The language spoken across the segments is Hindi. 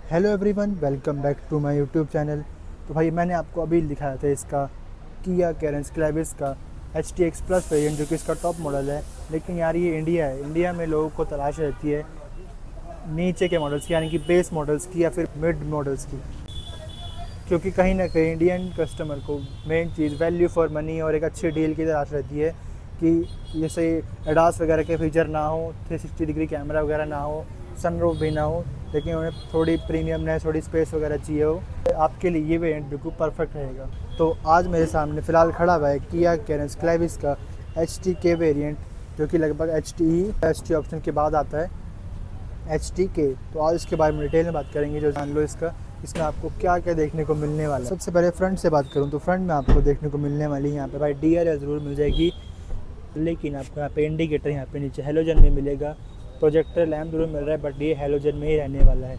Hello everyone, welcome back to my YouTube channel. तो भाई मैंने आपको अभी दिखाया था इसका किया कैरेंस क्लेविस का HTX प्लस वेरिएंट, जो कि इसका टॉप मॉडल है। लेकिन यार ये इंडिया है, इंडिया में लोगों को तलाश रहती है नीचे के मॉडल्स की, यानी कि बेस मॉडल्स की या फिर मिड मॉडल्स की, क्योंकि कहीं ना कहीं इंडियन कस्टमर को main cheese value for money और एक अच्छी डील की तलाश रहती है कि जैसे एडास वगैरह के फीचर ना हो, 360 डिग्री कैमरा वगैरह ना हो, सनरूफ भी ना हो, लेकिन उन्हें थोड़ी प्रीमियमनेस, थोड़ी स्पेस वगैरह चाहिए हो। आपके लिए ये वेरिएंट बिल्कुल परफेक्ट रहेगा। तो आज मेरे सामने फ़िलहाल खड़ा हुआ है किया कैरेंस क्लेविस का HTK वेरिएंट, जो कि लगभग HT ऑप्शन के बाद आता है, HTK। तो आज इसके बारे में डिटेल में बात करेंगे, जो जान लो इसमें आपको क्या क्या देखने को मिलने वाला है। सबसे पहले फ्रंट से बात करूँ तो फ्रंट में आपको देखने को मिलने वाली यहाँ पे भाई DRL ज़रूर मिल जाएगी, लेकिन आपको यहाँ पे इंडिकेटर यहाँ पे नीचे हेलोजन में मिलेगा। प्रोजेक्टर लैम्प जरूर मिल रहा है, बट ये हेलोजन में ही रहने वाला है।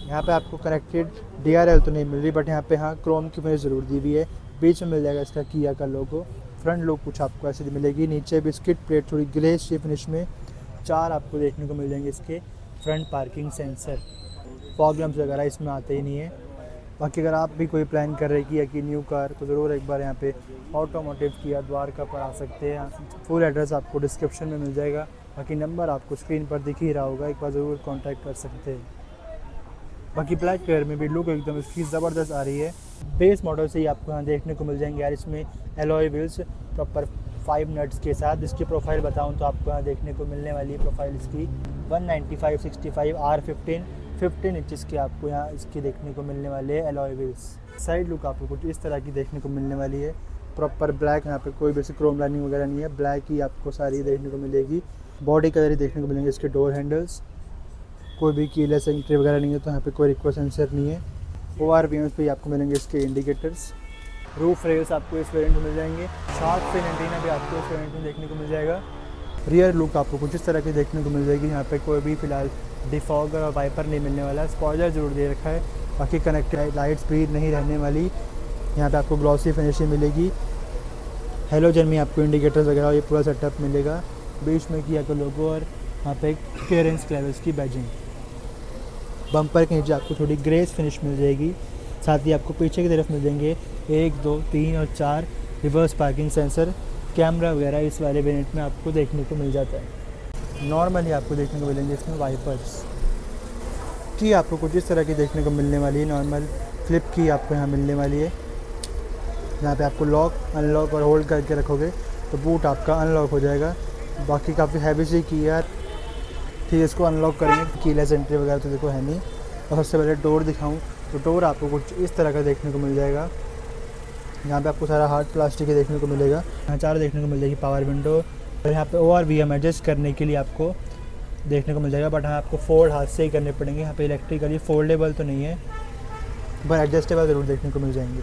यहाँ पे आपको कनेक्टेड DRL तो नहीं मिल रही, बट यहाँ पे हाँ क्रोम की फिनिश ज़रूर दी हुई है। बीच में मिल जाएगा इसका किया का लोगो। फ्रंट लुक कुछ आपको ऐसी मिलेगी, नीचे बिस्किट प्लेट थोड़ी ग्रे शी फिनिश में। 4 आपको देखने को मिल जाएंगे इसके front parking sensor. Fog lamps वगैरह इसमें आते ही नहीं है। बाकी अगर आप भी कोई प्लान कर रहे किया की न्यू कार, तो ज़रूर एक बार यहाँ पे ऑटोमोटिव किया द्वारका पर आ सकते हैं। फुल एड्रेस आपको डिस्क्रिप्शन में मिल जाएगा, बाकी नंबर आपको स्क्रीन पर दिख ही रहा होगा, एक बार ज़रूर कांटेक्ट कर सकते हैं। बाकी ब्लैक कलर में भी लुक एकदम इसकी ज़बरदस्त आ रही है। बेस मॉडल से ही आपको यहाँ देखने को मिल जाएंगे यार इसमें एलॉय व्हील्स प्रॉपर 5 नट्स के साथ। इसकी प्रोफाइल बताऊँ तो आपको यहाँ देखने को मिलने वाली है प्रोफाइल इसकी 195/65 R15 इंचज़ के आपको यहाँ इसकी देखने को मिलने वाले हैं एलॉय व्हील्स। साइड लुक आपको कुछ इस तरह की देखने को मिलने वाली है, प्रॉपर ब्लैक। यहाँ पे कोई बेसिक क्रोम लाइनिंग वगैरह नहीं है, ब्लैक ही आपको सारी देखने को मिलेगी। बॉडी कलर ही देखने को मिलेंगे इसके डोर हैंडल्स। कोई भी कीलेस एंट्री वगैरह नहीं है, तो यहाँ पे कोई रिक्वेस्ट सेंसर नहीं है। ORVMs पे आपको मिलेंगे इसके इंडिकेटर्स। रूफ रेल्स आपको इस वेरिएंट में मिल जाएंगे। शार्क फिन एंटीना भी आपको इस वेरिएंट में देखने को मिल जाएगा। रियर लुक आपको कुछ इस तरह की देखने को मिल जाएगी। यहाँ पे कोई भी फिलहाल डिफॉगर और वाइपर नहीं मिलने वाला। स्पॉइलर जरूर दे रखा है, बाकी कनेक्टेड लाइट्स भी नहीं रहने वाली। यहाँ पे आपको ग्लॉसी फिनिशिंग मिलेगी। हेलोजन में आपको इंडिकेटर्स वगैरह ये पूरा सेटअप मिलेगा। बीच में किया का लोगो और यहाँ पे कैरेंस क्लेविस की बैजिंग। बम्पर के नीचे आपको थोड़ी ग्रेस फिनिश मिल जाएगी। साथ ही आपको पीछे की तरफ मिल जाएंगे 1, 2, 3 और 4 रिवर्स पार्किंग सेंसर। कैमरा वगैरह इस वाले वेरिएंट में आपको देखने को मिल जाता है। नॉर्मली आपको देखने को मिलेंगे इसमें वाइपर्स की आपको कुछ इस तरह की देखने को मिलने वाली है। नॉर्मल फ्लिप की आपको यहाँ मिलने वाली है। यहाँ पे आपको लॉक, अनलॉक और होल्ड करके रखोगे तो बूट आपका अनलॉक हो जाएगा। बाकी काफ़ी हैवी सी की यार, ठीक है। इसको अनलॉक करेंगे, कीलेस एंट्री वगैरह तो देखो है नहीं। और सबसे पहले डोर दिखाऊँ तो डोर आपको कुछ इस तरह का देखने को मिल जाएगा। यहाँ पे आपको सारा हार्ड प्लास्टिक देखने को मिलेगा। यहाँ 4 देखने को मिल जाएगी पावर विंडो, और यहाँ पे ORVM एडजस्ट करने के लिए आपको देखने को मिल जाएगा, बट हाँ आपको फोल्ड हाथ से ही करने पड़ेंगे। यहाँ पे इलेक्ट्रिकली फोल्डेबल तो नहीं है, पर एडजस्टेबल ज़रूर देखने को मिल जाएंगे।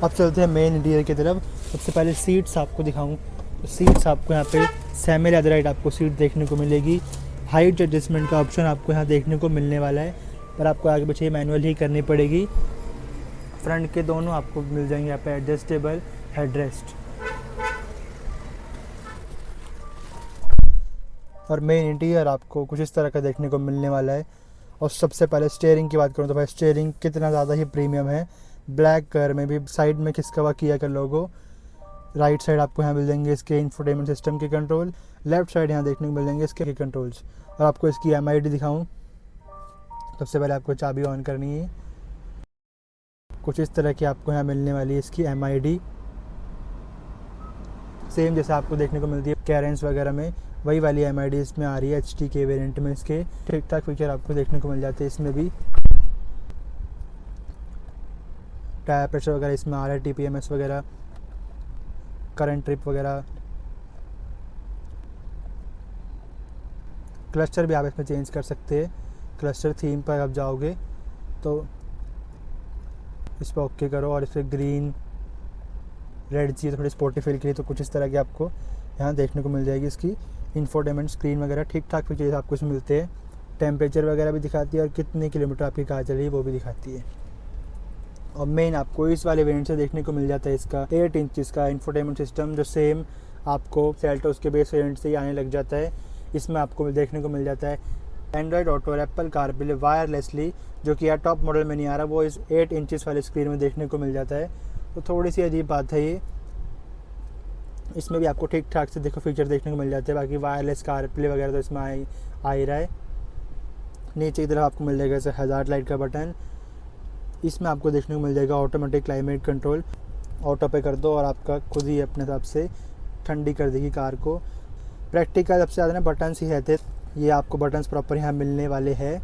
अब चलते हैं मेन इंटीरियर की तरफ। सबसे पहले सीट्स आपको दिखाऊँ तो सीट्स आपको यहाँ पे सेमी लेदराइट आपको सीट देखने को मिलेगी। हाइट एडजस्टमेंट का ऑप्शन आपको यहाँ देखने को मिलने वाला है, पर आपको आगे पीछे मैनुअल ही करनी पड़ेगी। फ्रंट के दोनों आपको मिल जाएंगे यहाँ पे एडजस्टेबल हेडरेस्ट। और मेन इंटीरियर आपको कुछ इस तरह का देखने को मिलने वाला है। और सबसे पहले स्टीयरिंग की बात करूँ तो भाई स्टीयरिंग कितना ज़्यादा ही प्रीमियम है। ब्लैक कलर में भी साइड में खिसका हुआ किया का लोगो। राइट साइड आपको यहाँ मिल जाएंगे इसके इंफोटेनमेंट सिस्टम के कंट्रोल। लेफ्ट साइड यहाँ देखने को मिल जाएंगे इसके कंट्रोल्स। और आपको इसकी MID दिखाऊँ, सबसे पहले आपको चाबी ऑन करनी है। कुछ इस तरह की आपको यहाँ मिलने वाली है इसकी MID, सेम जैसे आपको देखने को मिलती है कैरेंस वगैरह में, वही वाली MID इसमें आ रही है। HTK वेरिएंट में इसके ठीक ठाक फीचर आपको देखने को मिल जाते हैं। इसमें भी टायर प्रेशर वगैरह इसमें आ रहा है, TPMS वगैरह, करंट ट्रिप वगैरह। क्लस्टर भी आप इसमें चेंज कर सकते हैं। क्लस्टर थीम पर आप जाओगे तो इस पर ओके करो, और इस पर ग्रीन रेड चाहिए थोड़ी स्पोर्टी फील के लिए, तो कुछ इस तरह की आपको यहाँ देखने को मिल जाएगी। इसकी इंफोटेनमेंट स्क्रीन वगैरह ठीक ठाक फीचर्स आपको इसमें मिलते हैं। टेम्परेचर वगैरह भी दिखाती है, और कितने किलोमीटर आपकी कार चल रही है वो भी दिखाती है। और मेन आपको इस वाले वेरिएंट से देखने को मिल जाता है इसका 8 इंच का इंफोटेनमेंट सिस्टम, जो सेम आपको सेल्टोस के बेस वेरिएंट से ही आने लग जाता है। इसमें आपको देखने को मिल जाता है एंड्रॉयड ऑटो और एप्पल कारप्ले वायरलेसली, जो कि यार टॉप मॉडल में नहीं आ रहा, वो इस 8 इंचज़ वाले स्क्रीन में देखने को मिल जाता है। तो थोड़ी सी अजीब बात है ये। इसमें भी आपको ठीक ठाक से देखो फीचर देखने को मिल जाते हैं। बाकी वायरलेस कारप्ले वगैरह तो इसमें आ ही रहा है। नीचे की तरफ आपको मिल जाएगा ऐसे हज़ार्ड लाइट का बटन। इसमें आपको देखने को मिल जाएगा ऑटोमेटिक क्लाइमेट कंट्रोल। ऑटो पे कर दो और आपका खुद ही अपने हिसाब से ठंडी कर देगी कार को। प्रैक्टिकल सबसे ज़्यादा ना बटन्स ही रहते। ये आपको बटन्स प्रॉपर यहाँ मिलने वाले हैं।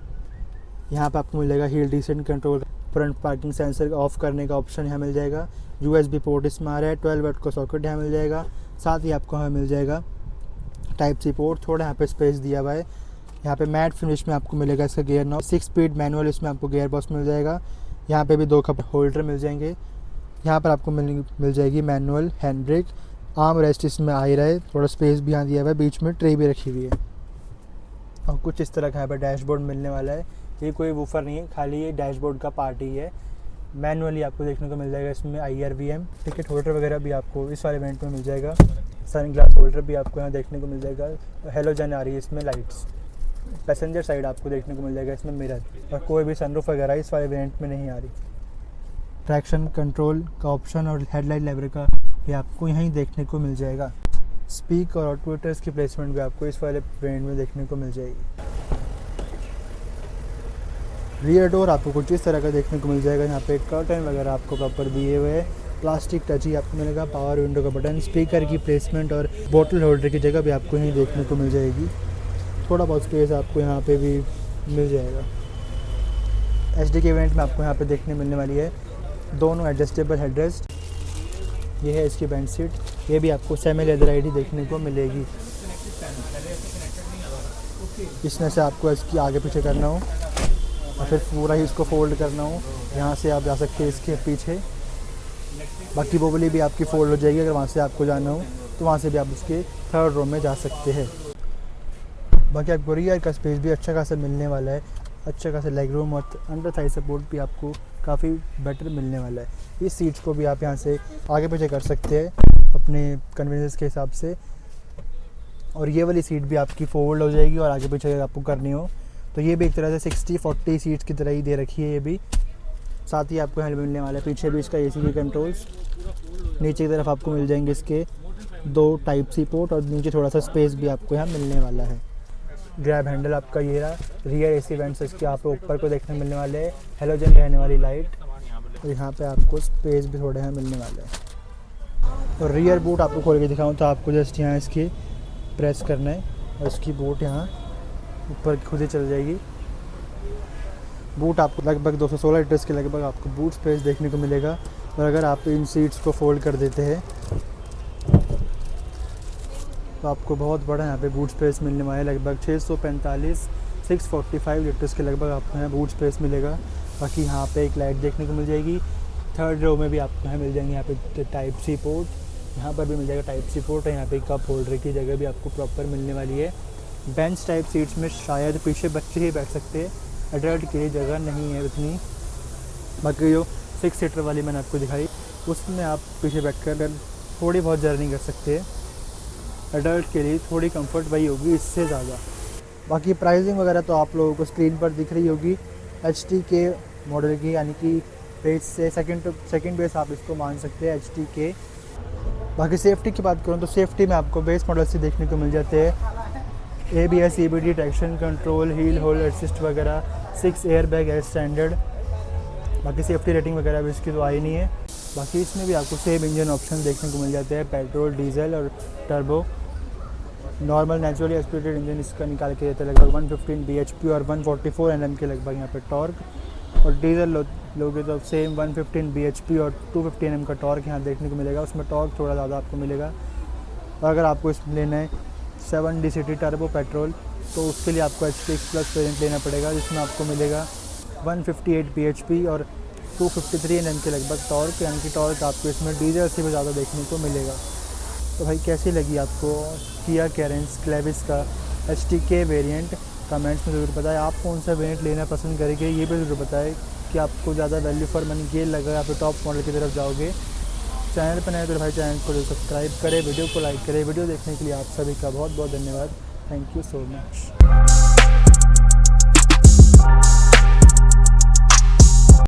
यहाँ पे आपको मिल जाएगा hill descent control, front parking sensor of करने का ऑप्शन यहाँ मिल जाएगा। USB पोर्ट इसमें आ रहा है, 12 वाट का सॉकेट यहाँ मिल जाएगा। साथ ही आपको यहाँ मिल जाएगा टाइप सी पोर्ट, थोड़ा यहाँ पे स्पेस दिया हुआ है। यहाँ पे मैट फिनिश में आपको मिलेगा इसका गियर नॉब, 6 स्पीड मैनुअल इसमें आपको गियर बॉक्स मिल जाएगा। यहाँ पे भी 2 कप होल्डर मिल जाएंगे। यहाँ पर आपको मिल जाएगी manual hand brake. Arm rest इसमें आ ही रहा है, थोड़ा स्पेस भी यहाँ दिया हुआ है, बीच में ट्रे भी रखी हुई है। और कुछ इस तरह का यहाँ पर डैशबोर्ड मिलने वाला है। ये कोई वूफर नहीं है, खाली ये डैशबोर्ड का पार्ट ही है। मैनुअली आपको देखने को मिल जाएगा इसमें IRVM। टिकट होल्डर वगैरह भी आपको इस वाले इवेंट में मिल जाएगा। सन ग्लास होल्डर भी आपको यहाँ देखने को मिल जाएगा। हेलोजन आ रही है इसमें लाइट्स। पैसेंजर साइड आपको देखने को मिल जाएगा इसमें मिरर, और कोई भी सनरूफ वगैरह इस वाले वेरिएंट में नहीं आ रही। ट्रैक्शन कंट्रोल का ऑप्शन और हेडलाइट लेवर का भी आपको यहीं देखने को मिल जाएगा। स्पीक और ऑटोमेटर्स की प्लेसमेंट भी आपको इस वाले वेरिएंट में देखने को मिल जाएगी। रियर डोर आपको कुछ इस तरह का देखने को मिल जाएगा। यहाँ पे कर्टन वगैरह आपको प्रॉपर दिए हुए हैं। प्लास्टिक टच ही आपको मिलेगा। पावर विंडो का बटन, स्पीकर की प्लेसमेंट और बोतल होल्डर की जगह भी आपको यहीं देखने को मिल जाएगी। थोड़ा बहुत स्पेस आपको यहाँ पे भी मिल जाएगा। HD के इवेंट में आपको यहाँ पे देखने मिलने वाली है दोनों एडजस्टेबल हेडरेस्ट। ये है इसकी बेंच सीट, ये भी आपको सेमी लेदर ID देखने को मिलेगी। इसमें से आपको इसकी आगे पीछे करना हो और फिर पूरा ही इसको फोल्ड करना हो, यहाँ से आप जा सकते हैं इसके पीछे। बाकी वो वाली भी आपकी फोल्ड हो जाएगी। अगर वहाँ से आपको जाना हो तो वहाँ से भी आप उसके 3rd रो में जा सकते हैं। बाकी आपको रियर का स्पेस भी अच्छा खासा मिलने वाला है। अच्छा खासा लेग रूम और अंडर थाई सपोर्ट भी आपको काफ़ी बेटर मिलने वाला है। इस सीट्स को भी आप यहाँ से आगे पीछे कर सकते हैं अपने कन्वीनियंस के हिसाब से। और ये वाली सीट भी आपकी फोल्ड हो जाएगी और आगे पीछे अगर आपको करनी हो तो ये भी एक तरह से 60-40 सीट्स की तरह ही दे रखी है ये भी। साथ ही आपको हेल्प मिलने वाला है पीछे भी इसका AC के कंट्रोल्स। नीचे की तरफ आपको मिल जाएंगे इसके 2 टाइप सी पोर्ट और नीचे थोड़ा सा स्पेस भी आपको यहाँ मिलने वाला है। ग्रैब हैंडल आपका ये रहा। रियर AC वेंट्स इसके यहाँ पे ऊपर को देखने मिलने वाले हैं। हेलोजन रहने वाली लाइट और यहाँ पे आपको स्पेस भी थोड़े यहाँ मिलने वाले हैं। और रियर बूट आपको खोल के दिखाऊँ तो आपको जस्ट यहाँ इसकी प्रेस करना है और इसकी बूट यहाँ ऊपर खुद ही चल जाएगी। बूट आपको लगभग 216 लीटर्स के लगभग आपको बूट स्पेस देखने को मिलेगा। और अगर आप इन सीट्स को फोल्ड कर देते हैं तो आपको बहुत बड़ा यहाँ पे बूट स्पेस मिलने वाला है। लगभग 645 लीटर्स के लगभग आपको यहाँ बूट स्पेस मिलेगा। बाकी यहाँ पे एक लाइट देखने को मिल जाएगी। 3rd रो में भी आपको यहाँ मिल जाएंगे यहाँ पे टाइप सी पोर्ट, यहाँ पर भी मिल जाएगा टाइप सी पोर्ट। और यहाँ पे कप होल्डर की जगह भी आपको प्रॉपर मिलने वाली है। बेंच टाइप सीट्स में शायद पीछे बच्चे ही बैठ सकते हैं, एडल्ट के लिए जगह नहीं है उतनी। बाकी जो 6 सीटर वाली मैंने आपको दिखाई उसमें आप पीछे बैठकर थोड़ी बहुत जर्नी कर सकते हैं। एडल्ट के लिए थोड़ी कंफर्ट वही होगी, इससे ज़्यादा। बाकी प्राइसिंग वगैरह तो आप लोगों को स्क्रीन पर दिख रही होगी। HD के मॉडल की, यानी कि बेस से सेकंड बेस आप इसको मान सकते हैं HD के। बाकी सेफ्टी की बात करूँ तो सेफ्टी में आपको बेस मॉडल से देखने को मिल जाते हैं ABS EBD traction control, hill hold assist वगैरह, 6 एयर बैग एज स्टैंडर्ड। बाकी सेफ्टी रेटिंग वगैरह भी इसकी तो आई नहीं है। बाकी इसमें भी आपको सेम इंजन ऑप्शन देखने को मिल जाते हैं, पेट्रोल, डीजल और turbo. Normal naturally aspirated engine इसका निकाल के देते हैं लगभग 115 bhp और 144 Nm के लगभग यहाँ पे टॉर्क। और डीजल लोगे तो सेम 115 bhp और 250 Nm का टॉर्क यहाँ देखने को मिलेगा। उसमें टॉर्क थोड़ा ज़्यादा आपको मिलेगा। और अगर आपको इसमें लेना है 7 DCT टर्बो पेट्रोल तो उसके लिए आपको HTX+ वेरिएंट लेना पड़ेगा, जिसमें आपको मिलेगा 158 bhp और 253 Nm के लगभग टॉर्क। यानी कि टॉर्क आपको इसमें डीजल से भी ज़्यादा देखने को मिलेगा। तो भाई कैसी लगी आपको किया कैरेंस क्लेविस का HTK वेरिएंट? कमेंट्स में ज़रूर बताएं आप कौन सा वेरिएंट लेना पसंद करेंगे। ये भी ज़रूर बताएं कि आपको ज़्यादा वैल्यू फॉर मनी ये लगा, आप टॉप मॉडल की तरफ जाओगे। चैनल पर नए तो भाई चैनल को सब्सक्राइब करें, वीडियो को लाइक करें। वीडियो देखने के लिए आप सभी का बहुत बहुत धन्यवाद। Thank you so much.